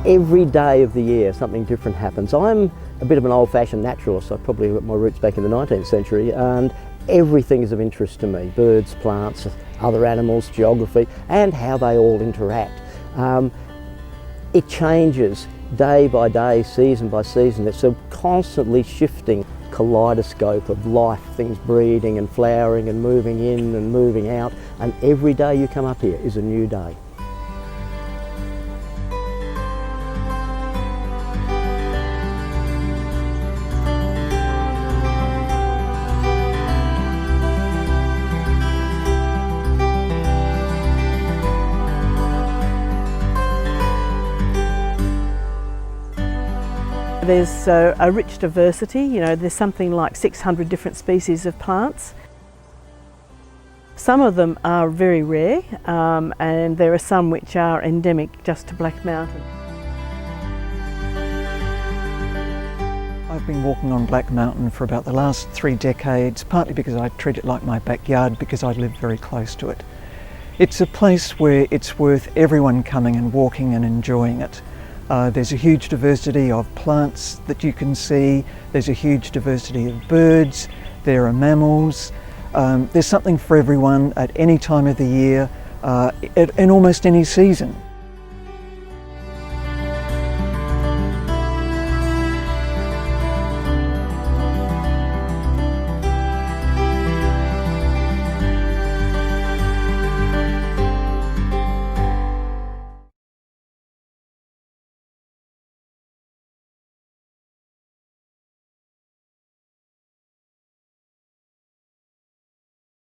every day of the year something different happens. I'm a bit of an old-fashioned naturalist. I probably got my roots back in the 19th century, and everything is of interest to me. Birds, plants, other animals, geography, and how they all interact. It changes day by day, season by season. It's a constantly shifting kaleidoscope of life, things breeding and flowering and moving in and moving out, and every day you come up here is a new day. There's a rich diversity, there's something like 600 different species of plants. Some of them are very rare, and there are some which are endemic just to Black Mountain. I've been walking on Black Mountain for about the last 3 decades, partly because I treat it like my backyard because I live very close to it. It's a place where it's worth everyone coming and walking and enjoying it. There's a huge diversity of plants that you can see, there's a huge diversity of birds, there are mammals, there's something for everyone at any time of the year, in almost any season.